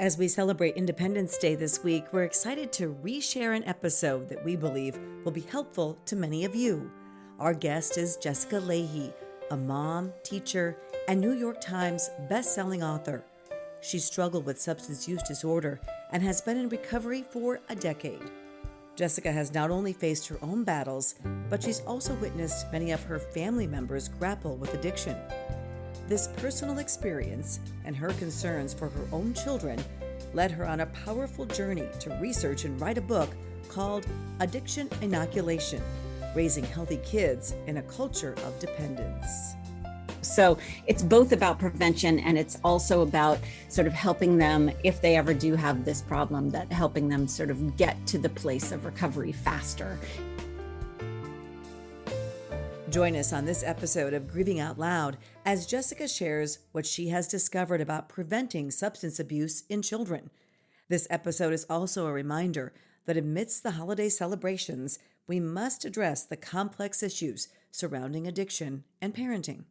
As we celebrate Independence Day this week, we're excited to reshare an episode that we believe will be helpful to many of you. Our guest is Jessica Leahy, a mom, teacher, and New York Times best-selling author. She struggled with substance use disorder and has been in recovery for a decade. Jessica has not only faced her own battles, but she's also witnessed many of her family members grapple with addiction. This personal experience and her concerns for her own children led her on a powerful journey to research and write a book called Addiction Inoculation: Raising Healthy Kids in a Culture of Dependence. So it's both about prevention, and it's also about sort of helping them, if they ever do have this problem, that helping them sort of get to the place of recovery faster. Join us on this episode of Grieving Out Loud as Jessica shares what she has discovered about preventing substance abuse in children. This episode is also a reminder that amidst the holiday celebrations, we must address the complex issues surrounding addiction and parenting.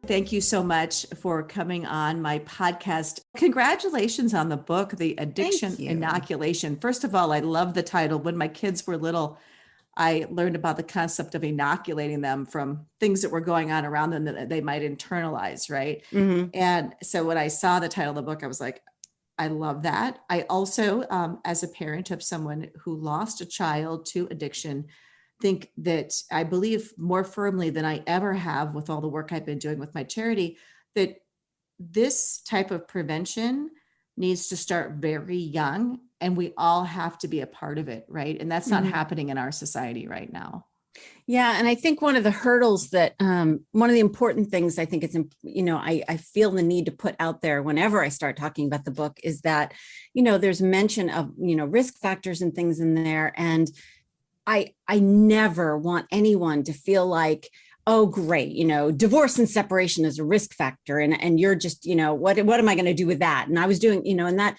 Thank you so much for coming on my podcast. Congratulations on the book, The Addiction Inoculation. First of all, I love the title. When my kids were little, I learned about the concept of inoculating them from things that were going on around them that they might internalize, right? Mm-hmm. And so when I saw the title of the book, I was like, I love that. I also, as a parent of someone who lost a child to addiction, think that I believe more firmly than I ever have with all the work I've been doing with my charity, that this type of prevention needs to start very young, and we all have to be a part of it, right? And that's not happening in our society right now. Yeah. And I think one of the hurdles that, one of the important things I think it's, I feel the need to put out there whenever I start talking about the book is that, there's mention of, risk factors and things in there. And I never want anyone to feel like, oh, great, divorce and separation is a risk factor. And you're just, what am I going to do with that? And I was doing, and that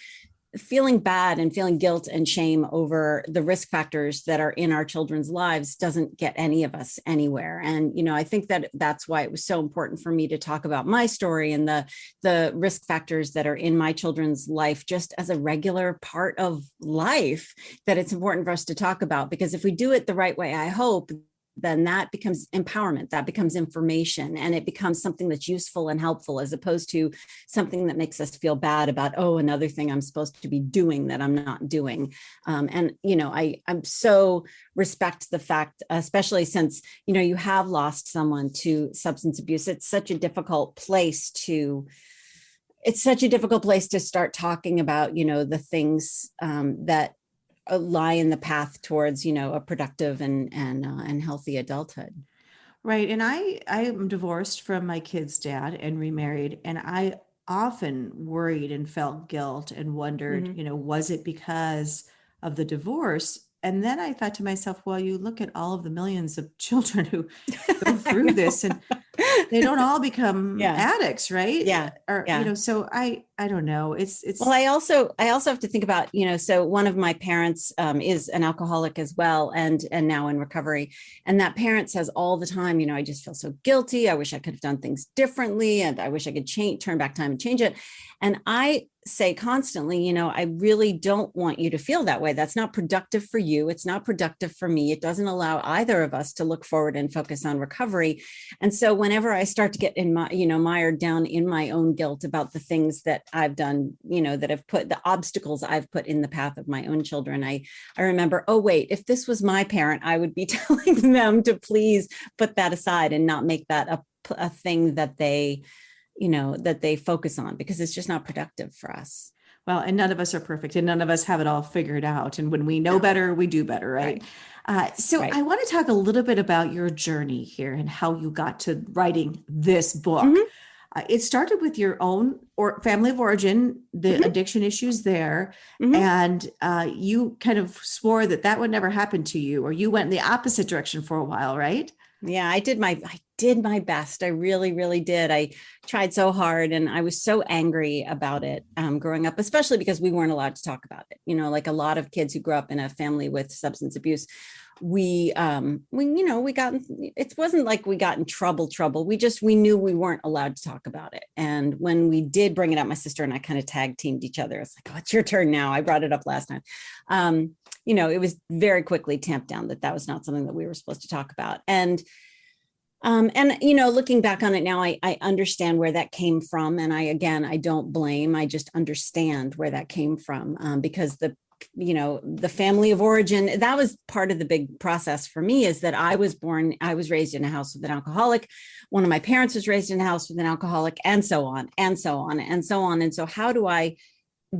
feeling bad and feeling guilt and shame over the risk factors that are in our children's lives doesn't get any of us anywhere. And, I think that that's why it was so important for me to talk about my story and the risk factors that are in my children's life, just as a regular part of life, that it's important for us to talk about, because if we do it the right way, I hope, then that becomes empowerment, that becomes information, and it becomes something that's useful and helpful, as opposed to something that makes us feel bad about, oh, another thing I'm supposed to be doing that I'm not doing. I'm so respect the fact, especially since, you have lost someone to substance abuse. It's such a difficult place to start talking about, the things that lie in the path towards, a productive and healthy adulthood. Right. And I am divorced from my kid's dad and remarried. And I often worried and felt guilt and wondered, was it because of the divorce? And then I thought to myself, well, you look at all of the millions of children who go through this, and they don't all become addicts, right? Yeah. So I don't know. It's well, I also have to think about, so one of my parents is an alcoholic as well, and now in recovery. And that parent says all the time, I just feel so guilty. I wish I could have done things differently. And I wish I could turn back time and change it. And I say constantly, I really don't want you to feel that way. That's not productive for you. It's not productive for me. It doesn't allow either of us to look forward and focus on recovery. And so whenever I start to get mired down in my own guilt about the things that I've done, that have put the obstacles I've put in the path of my own children, I remember, oh, wait, if this was my parent, I would be telling them to please put that aside and not make that a thing that they focus on, because it's just not productive for us. Well, and none of us are perfect, and none of us have it all figured out. And when we know better, we do better, right? I want to talk a little bit about your journey here and how you got to writing this book. Mm-hmm. It started with your own family of origin, the addiction issues there. Mm-hmm. And you kind of swore that would never happen to you, or you went in the opposite direction for a while, right? Yeah, I did my best. I really, really did. I tried so hard, and I was so angry about it growing up, especially because we weren't allowed to talk about it. Like a lot of kids who grew up in a family with substance abuse it wasn't like we got in trouble. We knew we weren't allowed to talk about it. And when we did bring it up, my sister and I kind of tag teamed each other. It's like, oh, it's your turn now. I brought it up last time. It was very quickly tamped down that was not something that we were supposed to talk about. And looking back on it now, I understand where that came from. And I don't blame, I just understand where that came from, because the family of origin, that was part of the big process for me, is that I was raised in a house with an alcoholic. One of my parents was raised in a house with an alcoholic, and so on, and so on, and so on. And so how do I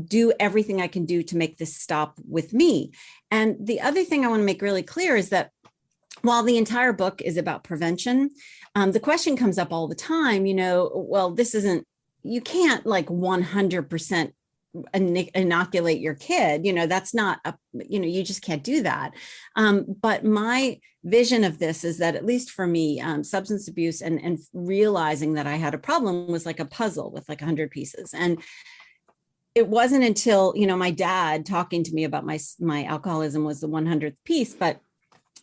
do everything I can do to make this stop with me? And the other thing I want to make really clear is that while the entire book is about prevention, the question comes up all the time, you can't like 100% inoculate your kid, that's not you just can't do that. But my vision of this is that, at least for me, substance abuse and realizing that I had a problem was like a puzzle with like 100 pieces. And it wasn't until, my dad talking to me about my alcoholism was the 100th piece, but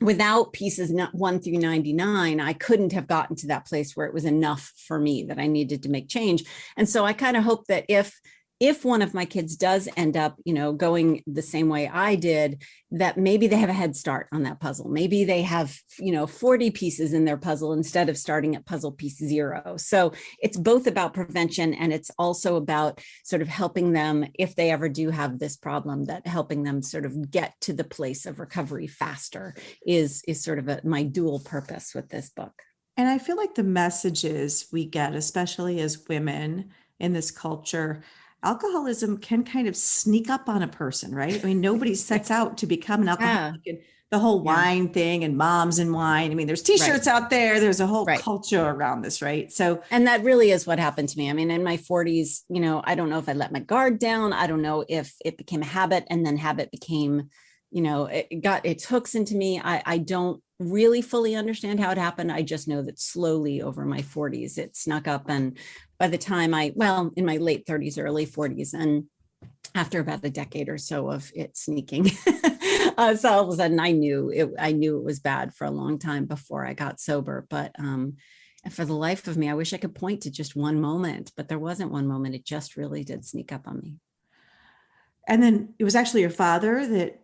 without pieces 1 through 99, I couldn't have gotten to that place where it was enough for me that I needed to make change. And so I kind of hope that if one of my kids does end up, going the same way I did, that maybe they have a head start on that puzzle. Maybe they have, 40 pieces in their puzzle instead of starting at puzzle piece 0. So it's both about prevention, and it's also about sort of helping them, if they ever do have this problem, that helping them sort of get to the place of recovery faster is sort of my dual purpose with this book. And I feel like the messages we get, especially as women in this culture, alcoholism can kind of sneak up on a person, right? I mean, nobody sets out to become an alcoholic. And the whole wine thing and moms and wine. I mean, there's t-shirts out there. There's a whole culture around this, right? So, and that really is what happened to me. I mean, in my 40s, I don't know if I let my guard down. I don't know if it became a habit, and then habit became, it got its hooks into me. I don't really fully understand how it happened. I just know that slowly over my 40s, it snuck up. And by the time in my late 30s, early 40s, and after about a decade or so of it sneaking, so all of a sudden I knew it was bad for a long time before I got sober. But for the life of me, I wish I could point to just one moment, but there wasn't one moment. It just really did sneak up on me. And then it was actually your father that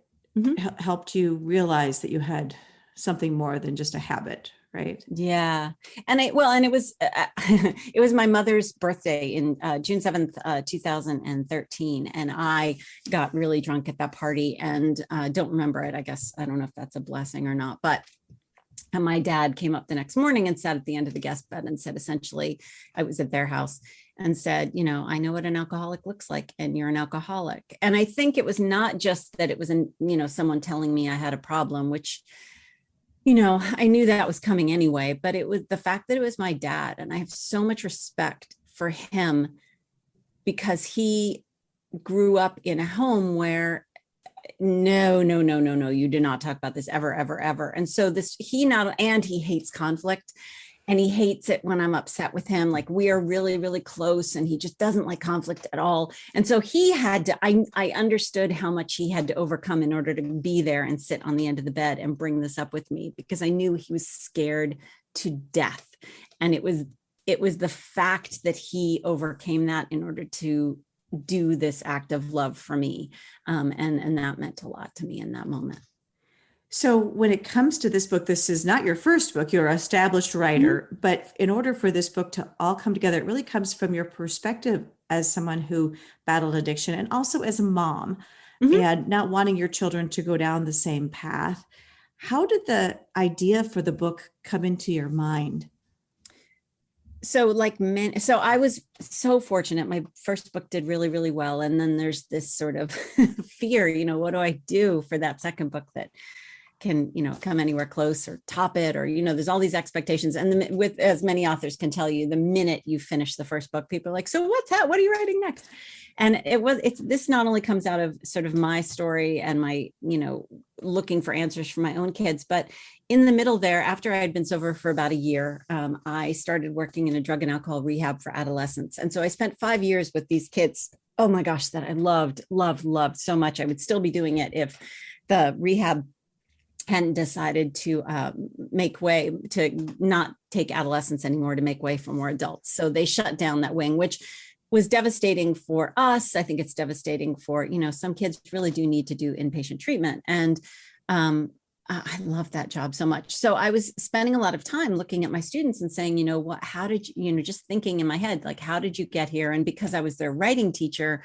helped you realize that you had something more than just a habit, right? Yeah. And it was, it was my mother's birthday in June 7th, 2013. And I got really drunk at that party and don't remember it. I guess, I don't know if that's a blessing or not, but my dad came up the next morning and sat at the end of the guest bed and said, essentially, I was at their house, and said, I know what an alcoholic looks like, and you're an alcoholic. And I think it was not just that it was, someone telling me I had a problem, which, I knew that was coming anyway, but it was the fact that it was my dad. And I have so much respect for him because he grew up in a home where no, you do not talk about this ever, ever, ever. And so he hates conflict, and he hates it when I'm upset with him. Like, we are really, really close, and he just doesn't like conflict at all. And so he had to, I understood how much he had to overcome in order to be there and sit on the end of the bed and bring this up with me, because I knew he was scared to death. And it was the fact that he overcame that in order to do this act of love for me. And that meant a lot to me in that moment. So when it comes to this book, this is not your first book, you're an established writer, but in order for this book to all come together, it really comes from your perspective as someone who battled addiction, and also as a mom and not wanting your children to go down the same path. How did the idea for the book come into your mind? So I was so fortunate. My first book did really, really well. And then there's this sort of fear, what do I do for that second book that can, come anywhere close or top it, or, there's all these expectations. And with, as many authors can tell you, the minute you finish the first book, people are like, so what's that? What are you writing next? And this not only comes out of sort of my story and my, looking for answers for my own kids, but in the middle there, after I had been sober for about a year, I started working in a drug and alcohol rehab for adolescents. And so I spent 5 years with these kids, oh my gosh, that I loved so much. I would still be doing it if the rehab Penn decided to make way to not take adolescents anymore, to make way for more adults. So they shut down that wing, which was devastating for us. I think it's devastating for, some kids really do need to do inpatient treatment. And I love that job so much. So I was spending a lot of time looking at my students and saying, how did you, just thinking in my head, like, how did you get here? And because I was their writing teacher,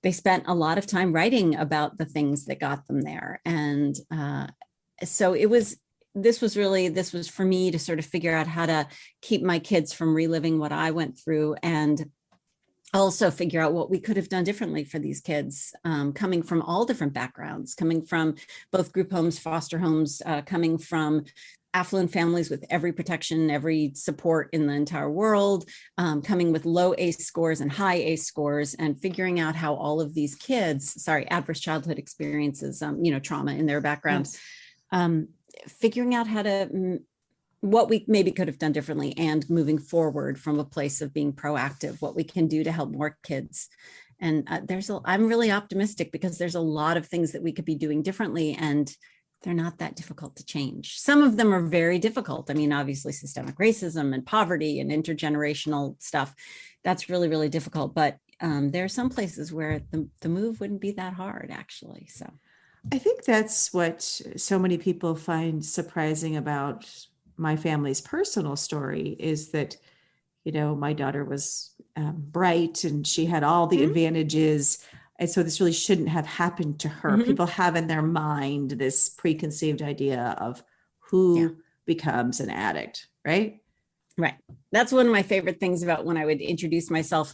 they spent a lot of time writing about the things that got them there. And so this was for me to sort of figure out how to keep my kids from reliving what I went through, and also figure out what we could have done differently for these kids, coming from all different backgrounds, coming from both group homes, foster homes, coming from affluent families with every protection, every support in the entire world, coming with low ACE scores and high ACE scores, and figuring out how all of these kids, adverse childhood experiences, trauma in their background, yes. Figuring out how to what we maybe could have done differently, and moving forward from a place of being proactive, what we can do to help more kids. And I'm really optimistic, because there's a lot of things that we could be doing differently, and they're not that difficult to change. Some of them are very difficult. I mean, obviously systemic racism and poverty and intergenerational stuff, that's really, really difficult. But there are some places where the move wouldn't be that hard, actually. So I think that's what so many people find surprising about my family's personal story, is that, my daughter was bright and she had all the advantages. And so this really shouldn't have happened to her. People have in their mind this preconceived idea of who becomes an addict, right? Right. That's one of my favorite things about when I would introduce myself.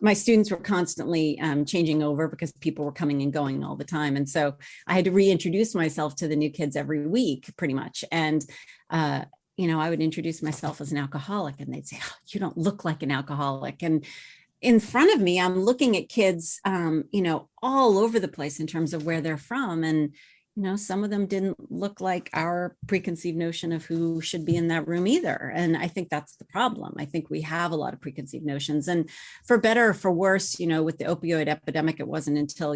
My students were constantly changing over, because people were coming and going all the time. And so I had to reintroduce myself to the new kids every week, pretty much. And I would introduce myself as an alcoholic, and they'd say, "Oh, you don't look like an alcoholic." And in front of me, I'm looking at kids, all over the place in terms of where they're from. And, some of them didn't look like our preconceived notion of who should be in that room either. And I think that's the problem. I think we have a lot of preconceived notions, and for better or for worse, with the opioid epidemic, it wasn't until,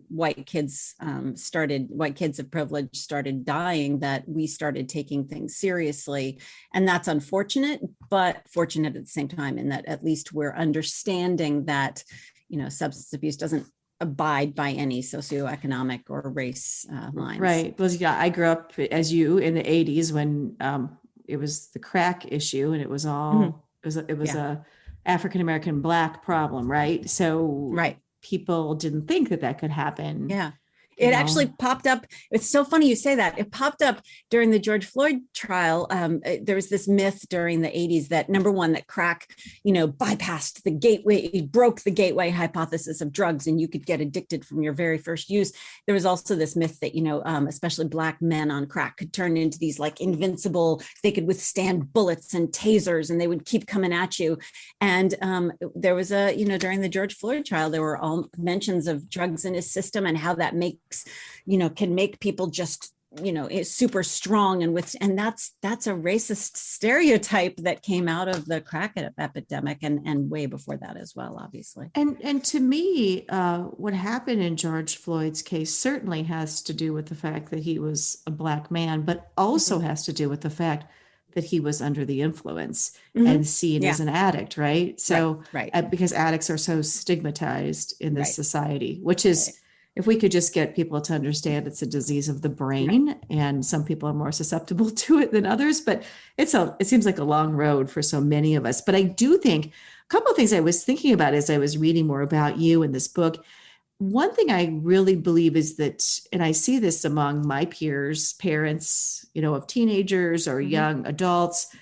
white kids of privilege started dying that we started taking things seriously. And that's unfortunate, but fortunate at the same time, in that at least we're understanding that, substance abuse doesn't abide by any socioeconomic or race lines. Right. Well, yeah, I grew up as you in the 80s when it was the crack issue, and it was all it was a African-American Black problem, right? So people didn't think that could happen. Yeah. It actually popped up. It's so funny you say that. It popped up during the George Floyd trial. There was this myth during the 80s that, number one, that crack, bypassed the gateway, it broke the gateway hypothesis of drugs, and you could get addicted from your very first use. There was also this myth that, especially Black men on crack could turn into these like invincible, they could withstand bullets and tasers, and they would keep coming at you. And there was during the George Floyd trial, there were all mentions of drugs in his system, and how that can make people just, super strong, and that's a racist stereotype that came out of the crack epidemic, and way before that as well, obviously. And to me, what happened in George Floyd's case certainly has to do with the fact that he was a Black man, but also has to do with the fact that he was under the influence and seen as an addict, right? So, because addicts are so stigmatized in this society, which is, if we could just get people to understand it's a disease of the brain, and some people are more susceptible to it than others, but it seems like a long road for so many of us. But I do think a couple of things I was thinking about as I was reading more about you in this book. One thing I really believe is that, and I see this among my peers, parents, of teenagers or young adults,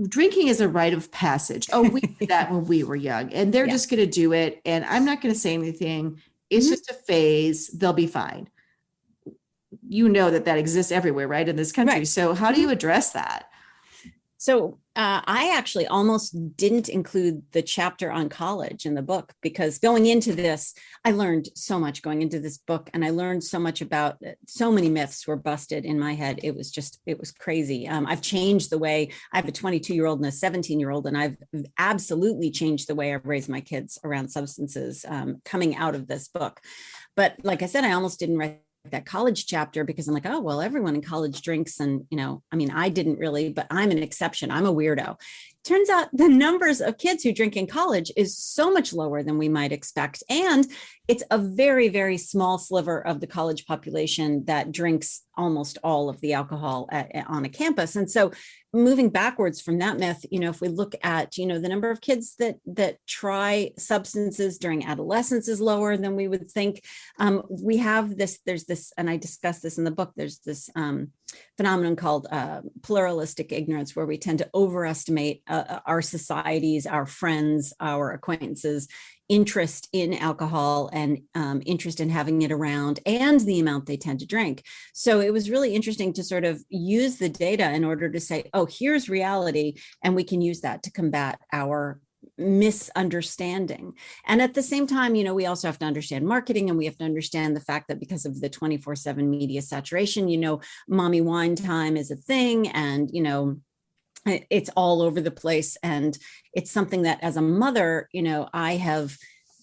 drinking is a rite of passage. Oh, we did that when we were young, and they're just going to do it. And I'm not going to say anything. It's just a phase. They'll be fine. That exists everywhere, right, in this country. Right. So how do you address that? So I actually almost didn't include the chapter on college in the book, because going into this, I learned so much going into this book, and I learned so much about so many myths were busted in my head. It was crazy. I've changed the way, I have a 22-year-old and a 17-year-old, and I've absolutely changed the way I've raised my kids around substances coming out of this book. But like I said, I almost didn't write that college chapter because I'm like, oh, well, everyone in college drinks. And, I mean, I didn't really, but I'm an exception. I'm a weirdo. Turns out the numbers of kids who drink in college is so much lower than we might expect. And it's a very, very small sliver of the college population that drinks almost all of the alcohol on a campus. And so moving backwards from that myth, if we look at, the number of kids that try substances during adolescence is lower than we would think. We have there's this, and I discuss this in the book, there's this phenomenon called pluralistic ignorance, where we tend to overestimate our societies, our friends, our acquaintances' interest in alcohol and interest in having it around and the amount they tend to drink. So it was really interesting to sort of use the data in order to say, oh, here's reality, and we can use that to combat our misunderstanding. And at the same time, we also have to understand marketing, and we have to understand the fact that because of the 24/7 media saturation, mommy wine time is a thing, and, it's all over the place. And it's something that as a mother, I have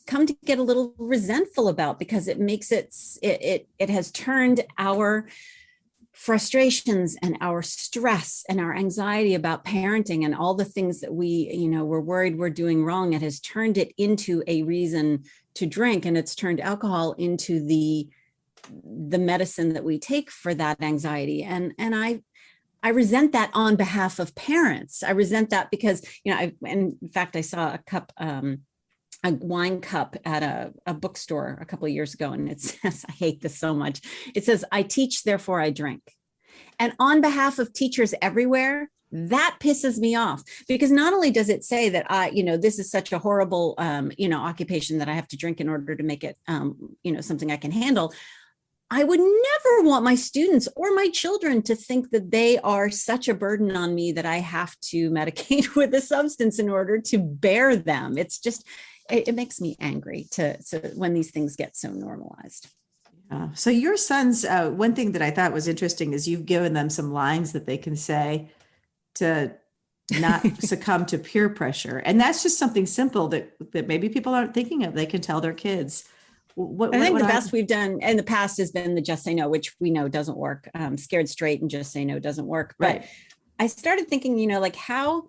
come to get a little resentful about, because it makes it has turned our frustrations and our stress and our anxiety about parenting and all the things that we, we're worried we're doing wrong. It has turned it into a reason to drink, and it's turned alcohol into the medicine that we take for that anxiety. And I resent that on behalf of parents. I resent that because, in fact, I saw a wine cup at a bookstore a couple of years ago, and it says, I hate this so much. It says, "I teach, therefore I drink." And on behalf of teachers everywhere, that pisses me off, because not only does it say that this is such a horrible, occupation that I have to drink in order to make it, something I can handle. I would never want my students or my children to think that they are such a burden on me that I have to medicate with a substance in order to bear them. It's just, it makes me angry when these things get so normalized. So your sons, one thing that I thought was interesting is you've given them some lines that they can say to not succumb to peer pressure. And that's just something simple that maybe people aren't thinking of. They can tell their kids. I think the best we've done in the past has been the just say no, which we know doesn't work. Scared straight and just say no doesn't work. But right. I started thinking, like how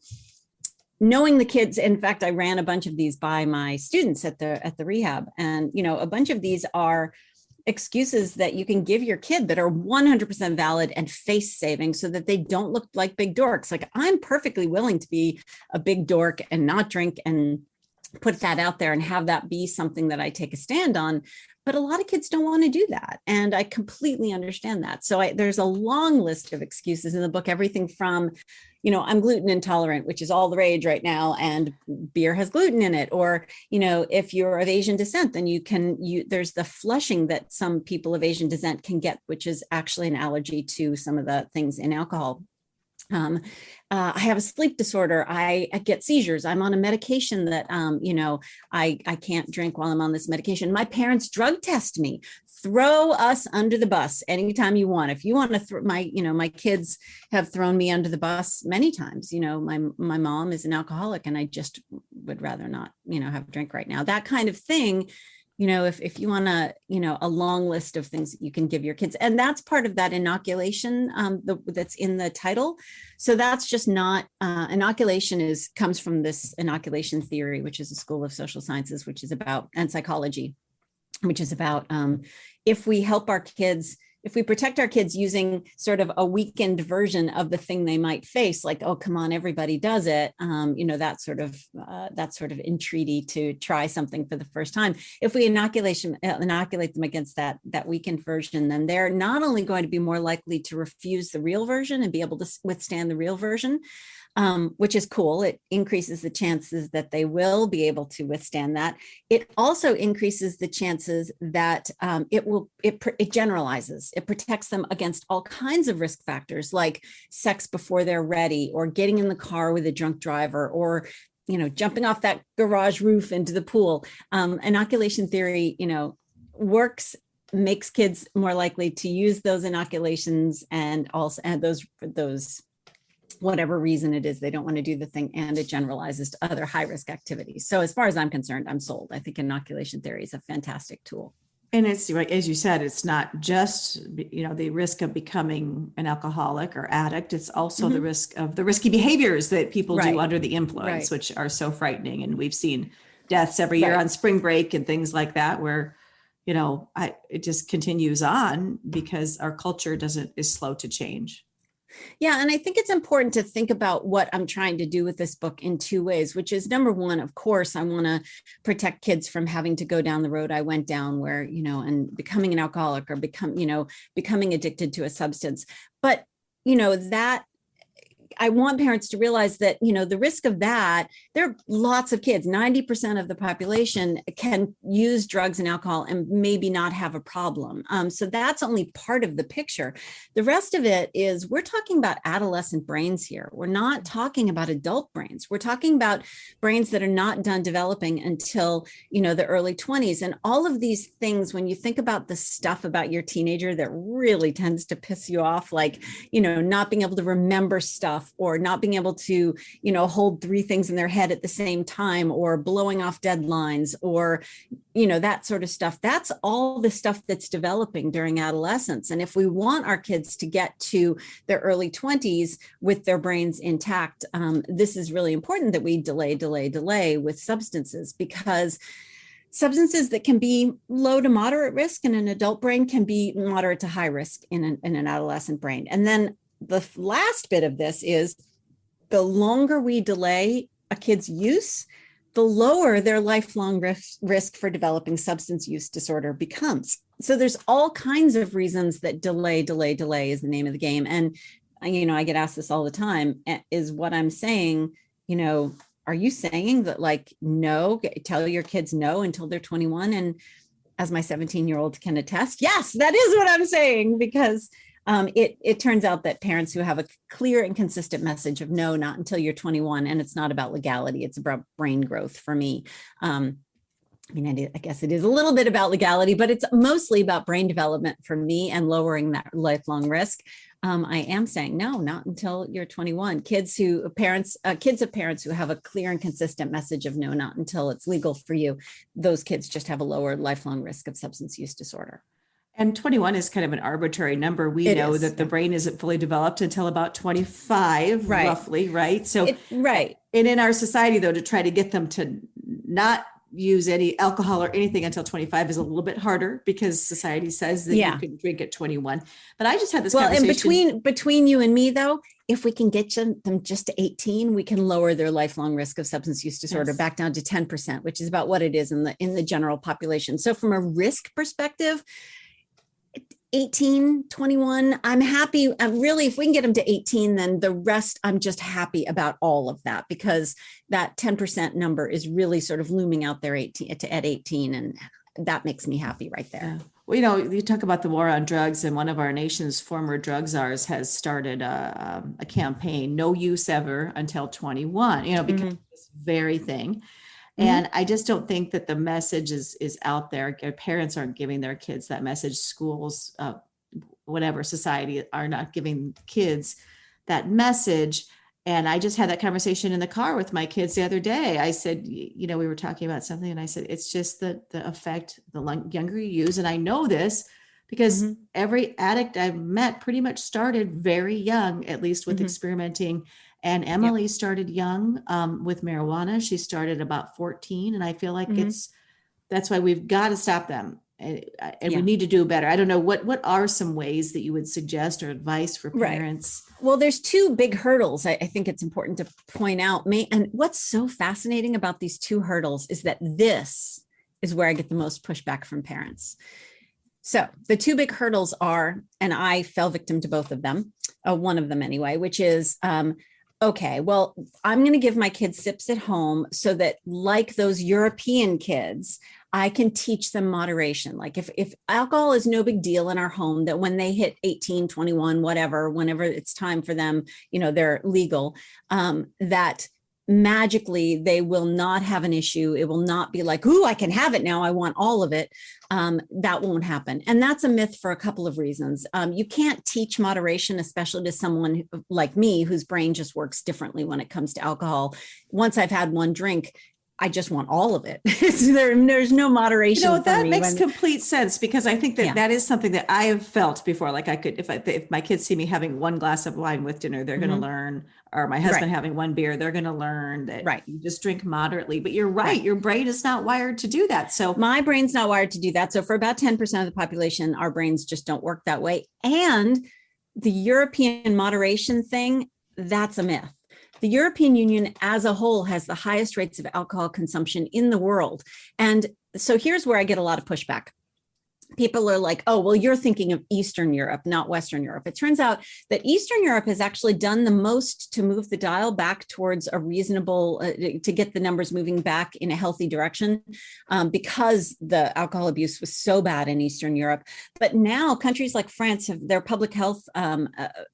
knowing the kids, in fact, I ran a bunch of these by my students at the rehab. And, a bunch of these are excuses that you can give your kid that are 100% valid and face saving so that they don't look like big dorks. Like, I'm perfectly willing to be a big dork and not drink and put that out there and have that be something that I take a stand on. But a lot of kids don't want to do that. And I completely understand that. So there's a long list of excuses in the book, everything from, I'm gluten intolerant, which is all the rage right now, and beer has gluten in it. Or, if you're of Asian descent, then there's the flushing that some people of Asian descent can get, which is actually an allergy to some of the things in alcohol. I have a sleep disorder. I get seizures. I'm on a medication that, I can't drink while I'm on this medication. My parents drug test me. Throw us under the bus anytime you want. If you want to my kids have thrown me under the bus many times. My mom is an alcoholic, and I just would rather not, have a drink right now. That kind of thing. If you want to, a long list of things that you can give your kids. And that's part of that inoculation that's in the title. So that's just not, inoculation comes from this inoculation theory, which is a school of social sciences, and psychology, which is about if we help our kids, if we protect our kids using sort of a weakened version of the thing they might face, like, oh, come on, everybody does it. That sort of entreaty to try something for the first time. If we inoculate them against that weakened version, then they're not only going to be more likely to refuse the real version and be able to withstand the real version, which is cool. It increases the chances that they will be able to withstand that. It also increases the chances that it generalizes. It protects them against all kinds of risk factors, like sex before they're ready, or getting in the car with a drunk driver, or jumping off that garage roof into the pool. Inoculation theory, works, makes kids more likely to use those inoculations, and those whatever reason it is they don't want to do the thing, and it generalizes to other high risk activities. So as far as I'm concerned, I'm sold. I think inoculation theory is a fantastic tool. And it's like, as you said, it's not just, the risk of becoming an alcoholic or addict. It's also the risk of the risky behaviors that people do under the influence, which are so frightening. And we've seen deaths every year on spring break and things like that, where, it just continues on because our culture is slow to change. Yeah. And I think it's important to think about what I'm trying to do with this book in two ways, which is number one, of course, I want to protect kids from having to go down the road I went down where, and becoming an alcoholic or becoming addicted to a substance. But, that I want parents to realize that, the risk of that, there are lots of kids, 90% of the population can use drugs and alcohol and maybe not have a problem. So that's only part of the picture. The rest of it is we're talking about adolescent brains here. We're not talking about adult brains. We're talking about brains that are not done developing until, the early 20s. And all of these things, when you think about the stuff about your teenager that really tends to piss you off, like, not being able to remember stuff, or not being able to, hold three things in their head at the same time, or blowing off deadlines, or, that sort of stuff. That's all the stuff that's developing during adolescence. And if we want our kids to get to their early 20s with their brains intact, this is really important that we delay with substances, because substances that can be low to moderate risk in an adult brain can be moderate to high risk in an adolescent brain. And then the last bit of this is the longer we delay a kid's use, the lower their lifelong risk for developing substance use disorder becomes. So there's all kinds of reasons that delay is the name of the game. And, I get asked this all the time, is what I'm saying, are you saying that, like, no, tell your kids no until they're 21? And as my 17-year-old can attest, yes, that is what I'm saying, because it turns out that parents who have a clear and consistent message of no, not until you're 21, and it's not about legality, it's about brain growth for me. I guess it is a little bit about legality, but it's mostly about brain development for me and lowering that lifelong risk. I am saying no, not until you're 21. Kids of parents who have a clear and consistent message of no, not until it's legal for you, those kids just have a lower lifelong risk of substance use disorder. And 21 is kind of an arbitrary number. We know that the brain isn't fully developed until about 25, roughly, right? So, and in our society, though, to try to get them to not use any alcohol or anything until 25 is a little bit harder, because society says that you can drink at 21. But I just had this conversation. And between you and me, though, if we can get them just to 18, we can lower their lifelong risk of substance use disorder back down to 10%, which is about what it is in the general population. So from a risk perspective, 18, 21, I'm happy. Really, if we can get them to 18, then the rest, I'm just happy about all of that, because that 10% number is really sort of looming out there at 18. And that makes me happy right there. Yeah. Well, you talk about the war on drugs, and one of our nation's former drug czars has started a campaign, no use ever until 21, because of this very thing. And I just don't think that the message is out there. Parents aren't giving their kids that message. Schools, whatever, society are not giving kids that message. And I just had that conversation in the car with my kids the other day. I said, we were talking about something, and I said, it's just the effect the younger you use. And I know this because every addict I've met pretty much started very young, at least with experimenting. And Emily started young with marijuana. She started about 14. And I feel like that's why we've got to stop them. And we need to do better. I don't know, what are some ways that you would suggest or advice for parents? Right. Well, there's two big hurdles I think it's important to point out. And what's so fascinating about these two hurdles is that this is where I get the most pushback from parents. So the two big hurdles are, and I fell victim to both of them, one of them anyway, which is, okay, well, I'm going to give my kids sips at home so that, like those European kids, I can teach them moderation. Like if alcohol is no big deal in our home, that when they hit 18, 21, whatever, whenever it's time for them, they're legal, that magically they will not have an issue. It will not be like, ooh, I can have it now, I want all of it. That won't happen. And that's a myth for a couple of reasons. You can't teach moderation, especially to someone like me, whose brain just works differently when it comes to alcohol. Once I've had one drink, I just want all of it. There's no moderation. That makes complete sense, because I think that that is something that I have felt before. Like I could, if my kids see me having one glass of wine with dinner, they're going to learn, or my husband having one beer, they're going to learn that you just drink moderately. But you're right. Your brain is not wired to do that. So my brain's not wired to do that. So for about 10% of the population, our brains just don't work that way. And the European moderation thing, that's a myth. The European Union as a whole has the highest rates of alcohol consumption in the world. And so here's where I get a lot of pushback. People are like, oh, well, you're thinking of Eastern Europe, not Western Europe. It turns out that Eastern Europe has actually done the most to move the dial back towards a reasonable, to get the numbers moving back in a healthy direction, because the alcohol abuse was so bad in Eastern Europe. But now countries like France have, their public health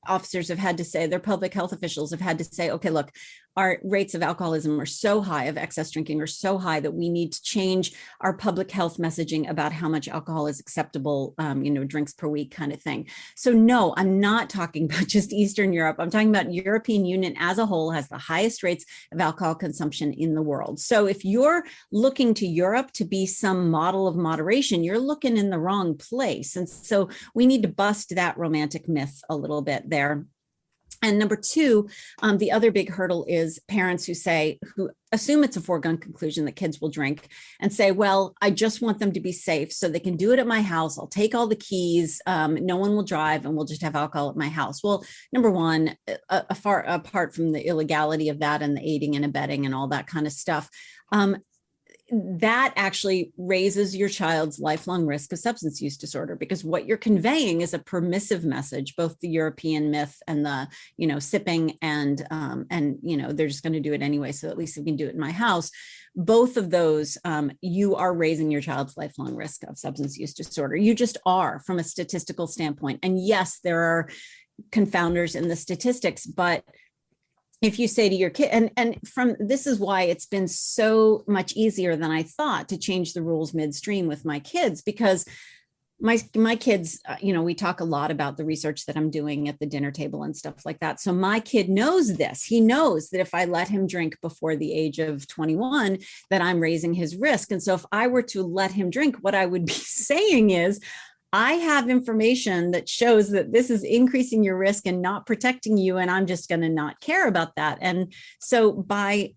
officers have had to say, their public health officials have had to say, okay, look, our rates of alcoholism are so high, of excess drinking are so high, that we need to change our public health messaging about how much alcohol is acceptable, drinks per week kind of thing. So no, I'm not talking about just Eastern Europe. I'm talking about European Union as a whole has the highest rates of alcohol consumption in the world. So if you're looking to Europe to be some model of moderation, you're looking in the wrong place. And so we need to bust that romantic myth a little bit there. And number two, the other big hurdle is parents who assume it's a foregone conclusion that kids will drink and say, well, I just want them to be safe so they can do it at my house. I'll take all the keys. No one will drive and we'll just have alcohol at my house. Well, number one, far apart from the illegality of that and the aiding and abetting and all that kind of stuff, that actually raises your child's lifelong risk of substance use disorder, because what you're conveying is a permissive message, both the European myth and the, sipping and they're just going to do it anyway. So at least we can do it in my house. Both of those, you are raising your child's lifelong risk of substance use disorder. You just are, from a statistical standpoint. And yes, there are confounders in the statistics, but if you say to your kid, and from this is why it's been so much easier than I thought to change the rules midstream with my kids, because my kids, we talk a lot about the research that I'm doing at the dinner table and stuff like that. So my kid knows this. He knows that if I let him drink before the age of 21, that I'm raising his risk. And so if I were to let him drink, what I would be saying is, I have information that shows that this is increasing your risk and not protecting you, and I'm just going to not care about that. And so by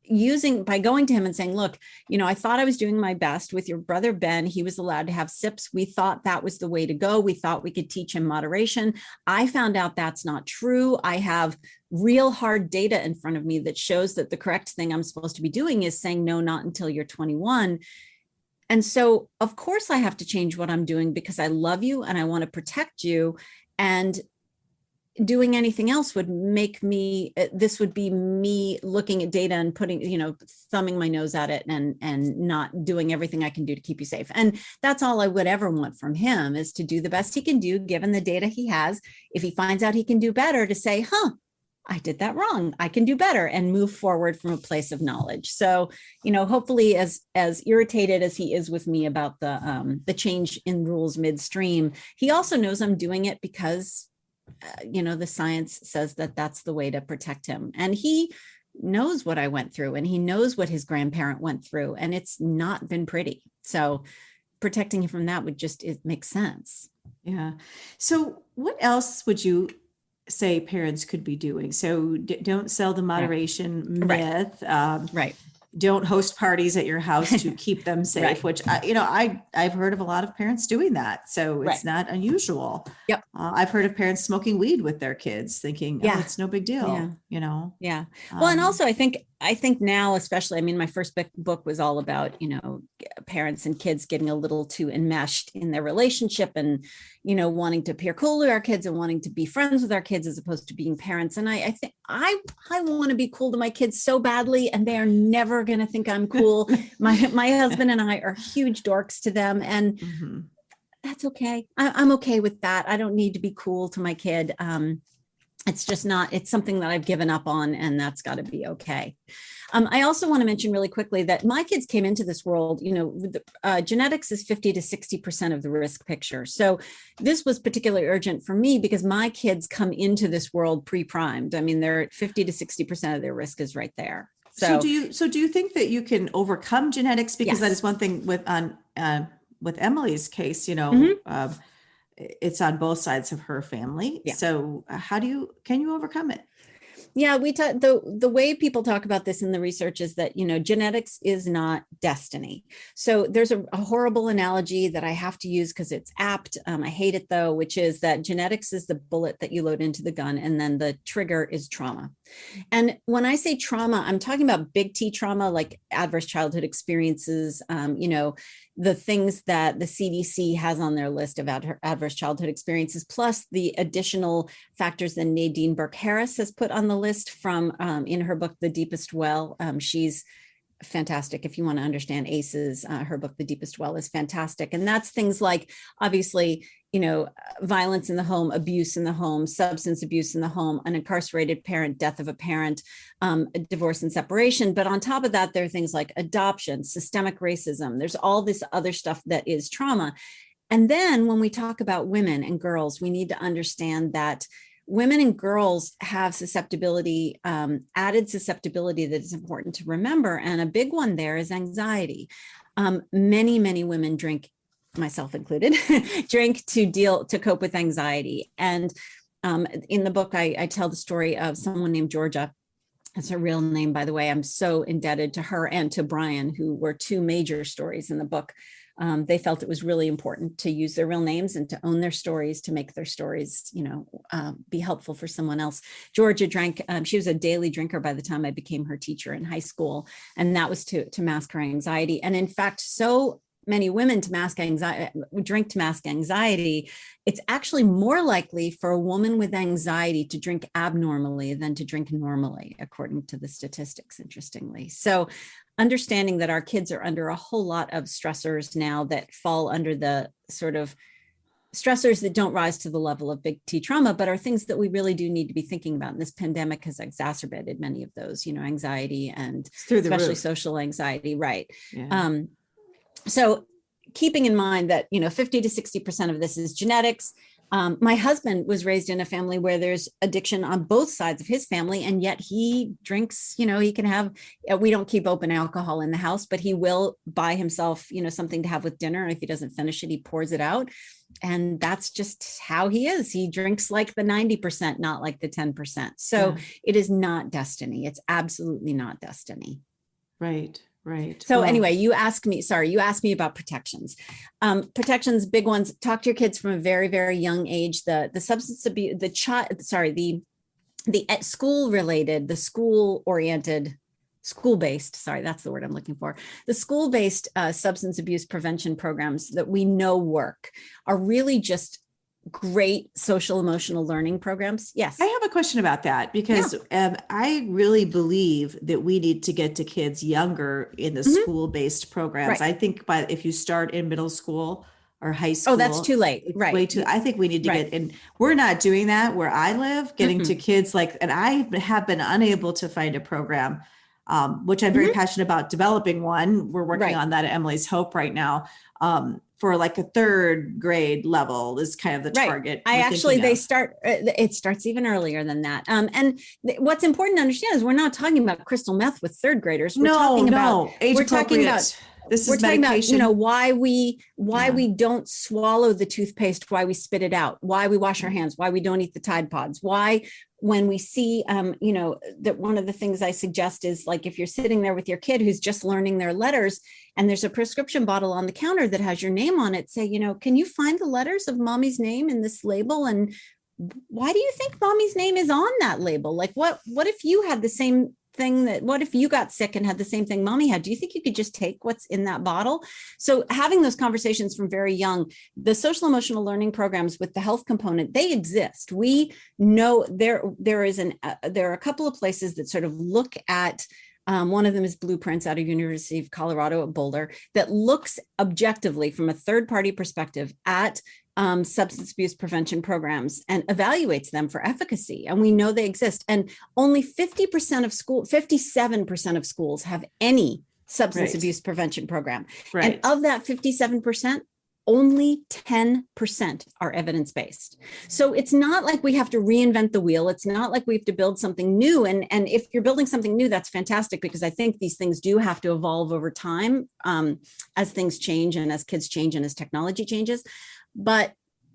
going to him and saying, look, I thought I was doing my best with your brother, Ben. He was allowed to have sips. We thought that was the way to go. We thought we could teach him moderation. I found out that's not true. I have real hard data in front of me that shows that the correct thing I'm supposed to be doing is saying, no, not until you're 21. And so, of course, I have to change what I'm doing because I love you and I want to protect you. And doing anything else would make me, this would be me looking at data and putting, thumbing my nose at it and not doing everything I can do to keep you safe. And that's all I would ever want from him, is to do the best he can do, given the data he has. If he finds out he can do better, to say, I did that wrong, I can do better, and move forward from a place of knowledge. So, hopefully as irritated as he is with me about the change in rules midstream, he also knows I'm doing it because, the science says that that's the way to protect him. And he knows what I went through, and he knows what his grandparent went through, and it's not been pretty. So protecting him from that it makes sense. Yeah. So what else would you say parents could be doing? So don't sell the moderation myth. Right. Don't host parties at your house to keep them safe, which, I've heard of a lot of parents doing that. So it's not unusual. Yep. I've heard of parents smoking weed with their kids thinking, it's no big deal, Yeah. Well, and also I think now, especially, my first book was all about, parents and kids getting a little too enmeshed in their relationship and, wanting to appear cool to our kids and wanting to be friends with our kids as opposed to being parents. And I think I want to be cool to my kids so badly, and they are never going to think I'm cool. My husband and I are huge dorks to them, and that's okay. I'm okay with that. I don't need to be cool to my kid. It's just not, it's something that I've given up on, and that's got to be okay. I also want to mention really quickly that my kids came into this world, genetics is 50 to 60% of the risk picture. So this was particularly urgent for me because my kids come into this world pre-primed. They're at 50 to 60% of their risk is right there. So do you think that you can overcome genetics? Because that Yes. is one thing with Emily's case, it's on both sides of her family. Yeah. So can you overcome it? Yeah, the way people talk about this in the research is that, genetics is not destiny. So there's a horrible analogy that I have to use because it's apt. I hate it though, which is that genetics is the bullet that you load into the gun, and then the trigger is trauma. And when I say trauma, I'm talking about big T trauma, like adverse childhood experiences, the things that the CDC has on their list of adverse childhood experiences, plus the additional factors that Nadine Burke-Harris has put on the list from in her book, The Deepest Well. She's fantastic. If you want to understand ACEs, her book, The Deepest Well, is fantastic. And that's things like, obviously, violence in the home, abuse in the home, substance abuse in the home, an incarcerated parent, death of a parent, divorce and separation. But on top of that, there are things like adoption, systemic racism. There's all this other stuff that is trauma. And then when we talk about women and girls, we need to understand that women and girls have susceptibility, added susceptibility that is important to remember. And a big one there is anxiety. Many, many women drink, myself included, drink to cope with anxiety. And in the book, I tell the story of someone named Georgia. That's her real name, by the way. I'm so indebted to her and to Brian, who were two major stories in the book. They felt it was really important to use their real names and to own their stories, to make their stories, be helpful for someone else. Georgia drank, she was a daily drinker by the time I became her teacher in high school. And that was to mask her anxiety. And in fact, so many women drink to mask anxiety. It's actually more likely for a woman with anxiety to drink abnormally than to drink normally, according to the statistics, interestingly. So understanding that our kids are under a whole lot of stressors now that fall under the sort of stressors that don't rise to the level of big T trauma, but are things that we really do need to be thinking about. And this pandemic has exacerbated many of those, anxiety and especially social anxiety. Right. Yeah. So keeping in mind that, 50 to 60% of this is genetics. My husband was raised in a family where there's addiction on both sides of his family. And yet he drinks, he can have, we don't keep open alcohol in the house, but he will buy himself, something to have with dinner. And if he doesn't finish it, he pours it out. And that's just how he is. He drinks like the 90%, not like the 10%. So It is not destiny. It's absolutely not destiny. Right. Right. So anyway, you asked me about protections. Protections, big ones. Talk to your kids from a very, very young age. The substance abuse, the school-related, the school-oriented, school-based, that's the word I'm looking for. The school-based substance abuse prevention programs that we know work are really just great social emotional learning programs. Yes. I have a question about that because I really believe that we need to get to kids younger in the school-based programs. Right. I think if you start in middle school or high school. Oh, that's too late. Right. Way too. I think we need to get, and we're not doing that where I live, getting to kids and I have been unable to find a program, which I'm very passionate about developing one. We're working on that at Emily's Hope right now. For like a third grade level is kind of the target. It starts even earlier than that. And what's important to understand is we're not talking about crystal meth with third graders. We're talking about age appropriate. We're talking about, why we don't swallow the toothpaste, why we spit it out, why we wash our hands, why we don't eat the Tide Pods, why when we see, that one of the things I suggest is like, if you're sitting there with your kid who's just learning their letters and there's a prescription bottle on the counter that has your name on it, say, can you find the letters of mommy's name in this label? And why do you think mommy's name is on that label? Like, what if you had the same thing what if you got sick and had the same thing mommy had? Do you think you could just take what's in that bottle? So having those conversations from very young, the social emotional learning programs with the health component, they exist. We know there are a couple of places that sort of look at, one of them is Blueprints out of University of Colorado at Boulder, that looks objectively from a third-party perspective at substance abuse prevention programs and evaluates them for efficacy. And we know they exist. And only 57% of schools have any substance abuse prevention program. Right. And of that 57%, only 10% are evidence-based. So it's not like we have to reinvent the wheel. It's not like we have to build something new. And if you're building something new, that's fantastic, because I think these things do have to evolve over time, as things change and as kids change and as technology changes. But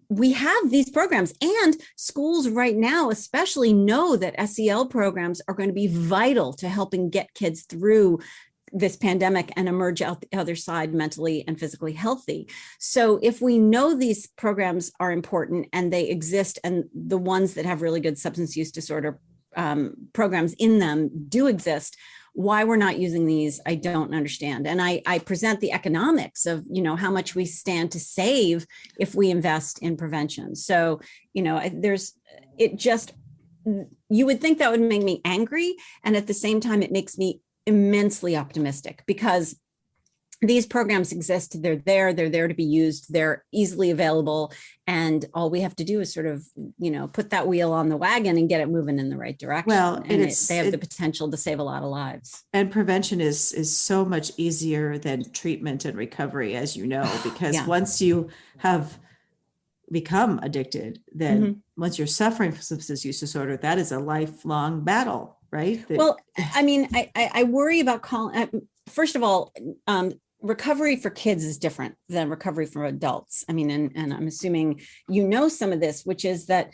we have these programs, and schools right now especially know that SEL programs are going to be vital to helping get kids through this pandemic and emerge out the other side mentally and physically healthy. So if we know these programs are important and they exist, and the ones that have really good substance use disorder programs in them do exist, why we're not using these, I don't understand. And I present the economics of, how much we stand to save if we invest in prevention. So, you would think that would make me angry. And at the same time, it makes me immensely optimistic, because these programs exist. They're there to be used. They're easily available. And all we have to do is sort of, put that wheel on the wagon and get it moving in the right direction. Well, and they have the potential to save a lot of lives. And prevention is so much easier than treatment and recovery, as you know, because once you have become addicted, then once you're suffering from substance use disorder, that is a lifelong battle, right? Well, I mean, I worry about first of all, recovery for kids is different than recovery for adults. I mean, and I'm assuming some of this, which is that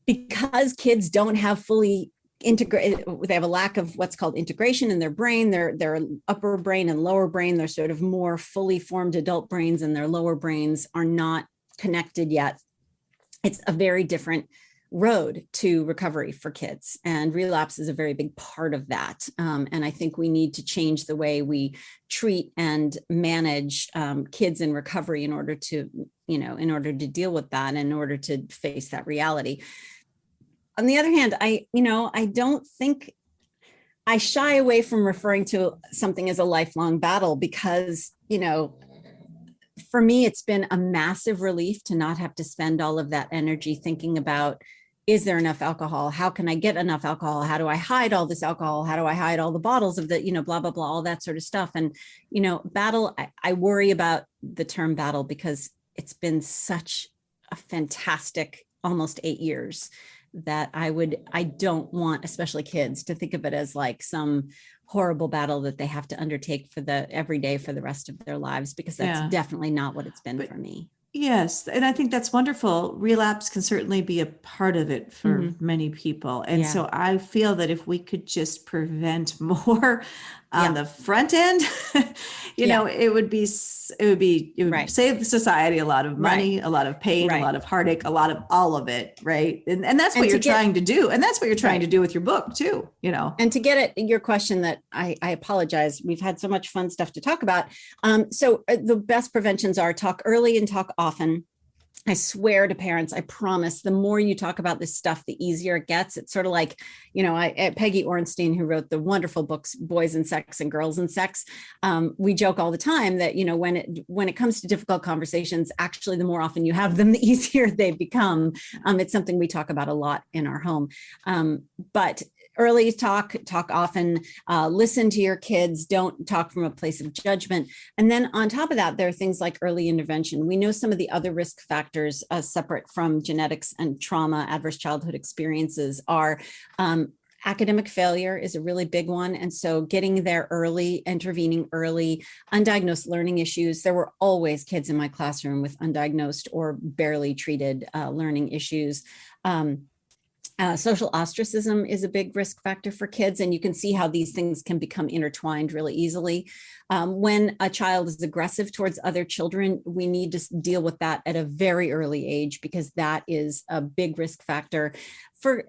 because kids don't have fully integrated, they have a lack of what's called integration in their brain, their upper brain and lower brain, they're sort of more fully formed adult brains, and their lower brains are not connected yet. It's a very different road to recovery for kids, and relapse is a very big part of that. And I think we need to change the way we treat and manage kids in recovery in order to deal with that, and in order to face that reality. On the other hand, I don't think, I shy away from referring to something as a lifelong battle, because, for me, it's been a massive relief to not have to spend all of that energy thinking about, is there enough alcohol? How can I get enough alcohol? How do I hide all this alcohol? How do I hide all the bottles of the, blah, blah, blah, all that sort of stuff. And, battle, I worry about the term battle, because it's been such a fantastic almost 8 years that I don't want, especially kids, to think of it as like some horrible battle that they have to undertake for every day for the rest of their lives, because that's definitely not what it's been for me. Yes. And I think that's wonderful. Relapse can certainly be a part of it for many people. And so I feel that if we could just prevent more on the front end, it would save the society a lot of money, a lot of pain, a lot of heartache, a lot of all of it. Right. And that's what you're trying to do. And that's what you're trying to do with your book too, And to get at your question, that I apologize, we've had so much fun stuff to talk about. So the best preventions are talk early and talk often. I swear to parents, I promise, the more you talk about this stuff, the easier it gets. It's sort of like, Peggy Orenstein, who wrote the wonderful books, Boys and Sex and Girls and Sex. We joke all the time that, when it comes to difficult conversations, actually, the more often you have them, the easier they become. It's something we talk about a lot in our home. But early talk often, listen to your kids, don't talk from a place of judgment. And then on top of that, there are things like early intervention. We know some of the other risk factors, separate from genetics and trauma, adverse childhood experiences, are academic failure is a really big one. And so getting there early, intervening early, undiagnosed learning issues. There were always kids in my classroom with undiagnosed or barely treated learning issues. Social ostracism is a big risk factor for kids, and you can see how these things can become intertwined really easily. When a child is aggressive towards other children, we need to deal with that at a very early age, because that is a big risk factor. For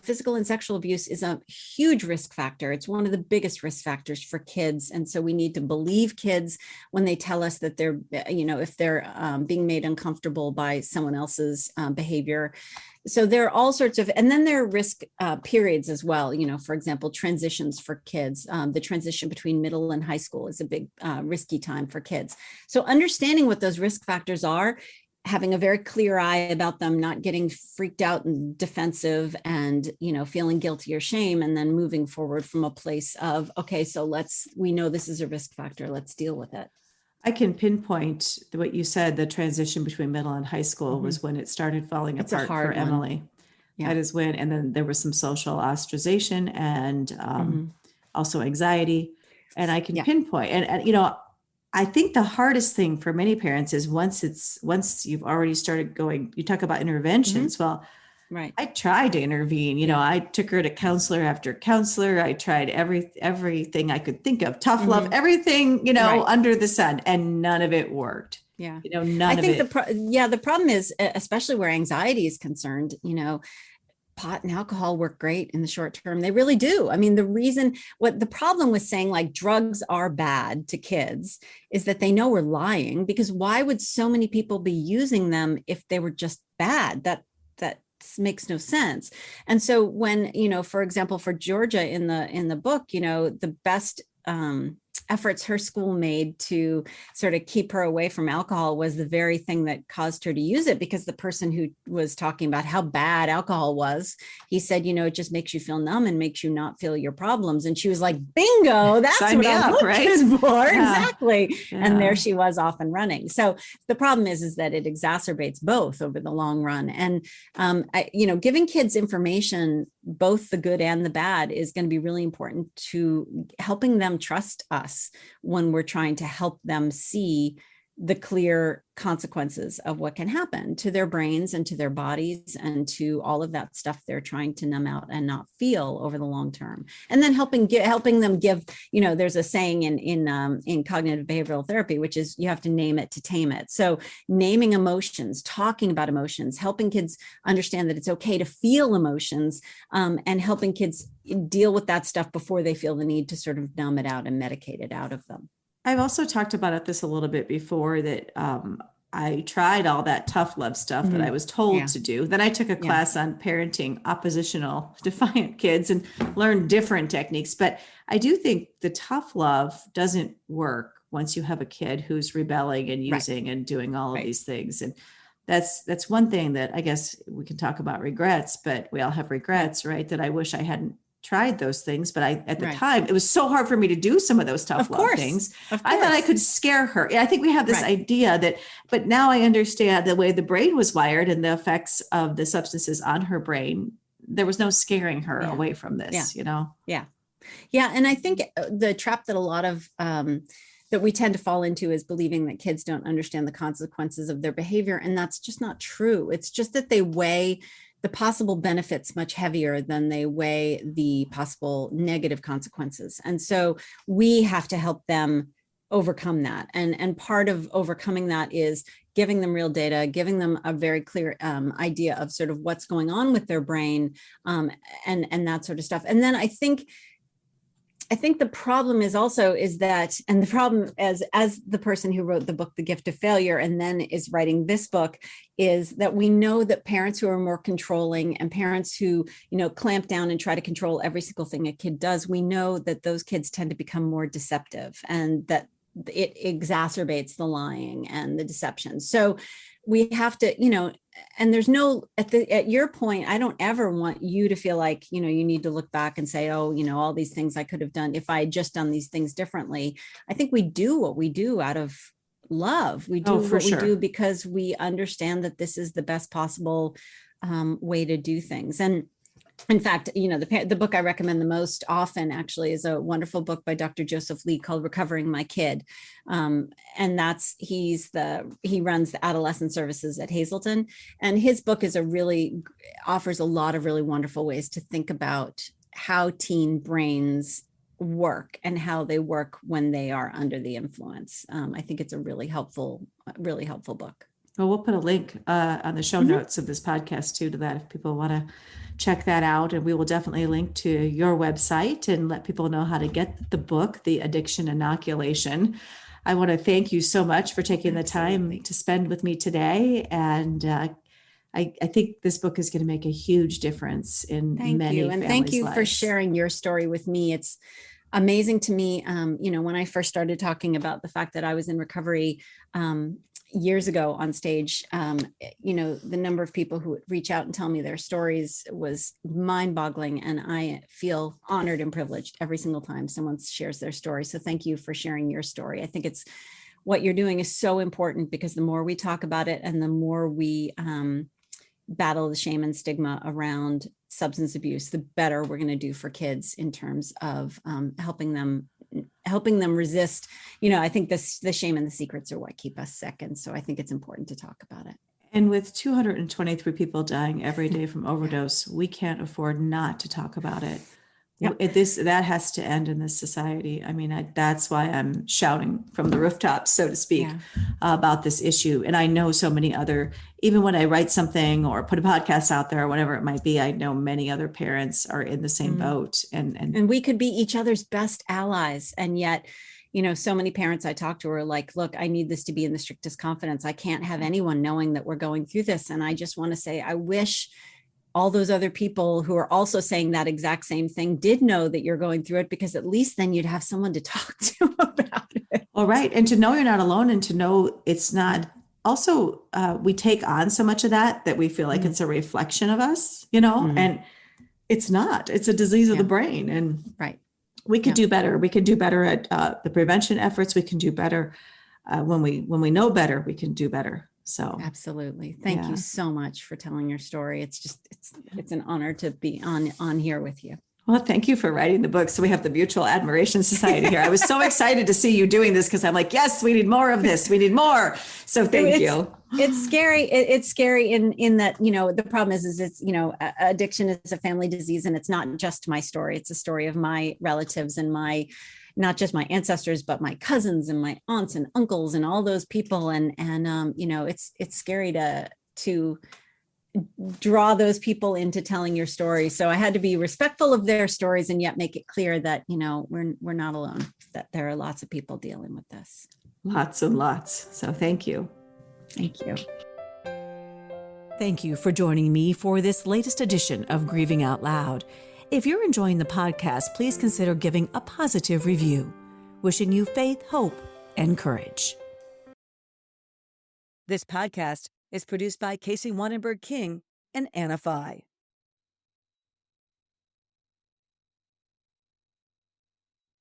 physical and sexual abuse is a huge risk factor. It's one of the biggest risk factors for kids. And so we need to believe kids when they tell us that they're, if they're being made uncomfortable by someone else's behavior. So there are all sorts of, and then there are risk periods as well. For example, transitions for kids. The transition between middle and high school is a big risky time for kids. So understanding what those risk factors are, having a very clear eye about them, not getting freaked out and defensive and, feeling guilty or shame, and then moving forward from a place of, okay, so we know this is a risk factor, let's deal with it. I can pinpoint what you said, the transition between middle and high school was when it started falling It's a apart for hard one. Emily. Yeah. That is when, and then there was some social ostracization and also anxiety. And I can pinpoint, and, you know, I think the hardest thing for many parents is once you've already started going, you talk about interventions. Well, Right. I tried to intervene, you know, I took her to counselor after counselor. I tried everything I could think of, tough love, everything, you know, under the sun, and none of it worked. Yeah. You know, none I of think it. the problem is, especially where anxiety is concerned, you know, pot and alcohol work great in the short term. They really do. I mean, what the problem with saying like drugs are bad to kids is that they know we're lying, because why would so many people be using them if they were just bad? That makes no sense. And so when, you know, for example, for Georgia in the book, you know, the best efforts her school made to sort of keep her away from alcohol was the very thing that caused her to use it, because the person who was talking about how bad alcohol was, he said, you know, it just makes you feel numb and makes you not feel your problems. And she was like, bingo, that's what I'm looking for. Yeah. Exactly. Yeah. And there she was, off and running. So the problem is that it exacerbates both over the long run. And, you know, giving kids information, both the good and the bad, is going to be really important to helping them trust us when we're trying to help them see the clear consequences of what can happen to their brains and to their bodies and to all of that stuff they're trying to numb out and not feel over the long term. And then helping them give, you know, there's a saying in cognitive behavioral therapy, which is you have to name it to tame it. So naming emotions, talking about emotions, helping kids understand that it's okay to feel emotions, and helping kids deal with that stuff before they feel the need to sort of numb it out and medicate it out of them. I've also talked about this a little bit before, that I tried all that tough love stuff that I was told to do. Then I took a class on parenting oppositional, defiant kids and learned different techniques. But I do think the tough love doesn't work once you have a kid who's rebelling and using and doing all of these things. And that's one thing that I guess we can talk about regrets, but we all have regrets, right? That I wish I hadn't tried those things, but at the time, it was so hard for me to do some of those tough love things. I thought I could scare her. I think we have this idea that, but now I understand the way the brain was wired and the effects of the substances on her brain. There was no scaring her away from this, you know? Yeah. And I think the trap that a lot of, that we tend to fall into is believing that kids don't understand the consequences of their behavior. And that's just not true. It's just that they weigh the possible benefits much heavier than they weigh the possible negative consequences. And so we have to help them overcome that. And part of overcoming that is giving them real data, giving them a very clear idea of sort of what's going on with their brain, and that sort of stuff. And then I think the problem is that, and the problem as the person who wrote the book, The Gift of Failure, and then is writing this book, is that we know that parents who are more controlling and parents who, you know, clamp down and try to control every single thing a kid does, we know that those kids tend to become more deceptive, and that it exacerbates the lying and the deception. So we have to, you know, and there's no, at your point, I don't ever want you to feel like, you know, you need to look back and say, oh, you know, all these things I could have done if I had just done these things differently. I think we do what we do out of love. We do we do because we understand that this is the best possible way to do things. And in fact, you know, the book I recommend the most often actually is a wonderful book by Dr. Joseph Lee called Recovering My Kid. And he runs the adolescent services at Hazleton. And his book offers a lot of really wonderful ways to think about how teen brains work and how they work when they are under the influence. I think it's a really helpful book. Well, we'll put a link on the show notes of this podcast too, to that if people want to check that out. And we will definitely link to your website and let people know how to get the book, The Addiction Inoculation. I want to thank you so much for taking the time to spend with me today. And I think this book is going to make a huge difference in many families' lives. And thank you for sharing your story with me. It's amazing to me. You know, when I first started talking about the fact that I was in recovery, years ago on stage, you know, the number of people who would reach out and tell me their stories was mind-boggling. And I feel honored and privileged every single time someone shares their story. So thank you for sharing your story. I think it's what you're doing is so important, because the more we talk about it and the more we battle the shame and stigma around substance abuse, the better we're going to do for kids in terms of helping them resist. I think the shame and the secrets are what keep us sick. And so I think it's important to talk about it. And with 223 people dying every day from overdose, we can't afford not to talk about it. Yep. That has to end in this society. I mean, that's why I'm shouting from the rooftops, so to speak, about this issue. And I know so many other, even when I write something or put a podcast out there or whatever it might be, I know many other parents are in the same boat. And we could be each other's best allies. And yet, so many parents I talk to are like, look, I need this to be in the strictest confidence. I can't have anyone knowing that we're going through this. And I just want to say, I wish all those other people who are also saying that exact same thing did know that you're going through it, because at least then you'd have someone to talk to about it. All right. And to know you're not alone, and to know it's not also, we take on so much of that we feel like it's a reflection of us, and it's not. It's a disease of the brain. And we could do better. We could do better at the prevention efforts. We can do better when we know better, we can do better. So absolutely. Thank you so much for telling your story. It's an honor to be on here with you. Well, thank you for writing the book. So we have the Mutual Admiration Society here. I was so excited to see you doing this, because I'm like, yes, we need more of this. We need more. So thank you. It's scary. It's scary in that, the problem is it's, addiction is a family disease, and it's not just my story. It's a story of my relatives and not just my ancestors, but my cousins and my aunts and uncles and all those people. And it's scary to draw those people into telling your story. So I had to be respectful of their stories and yet make it clear that, we're not alone, that there are lots of people dealing with this. Lots and lots. So thank you. Thank you. Thank you for joining me for this latest edition of Grieving Out Loud. If you're enjoying the podcast, please consider giving a positive review. Wishing you faith, hope, and courage. This podcast is produced by Casey Wonnenberg King and Anna Fye.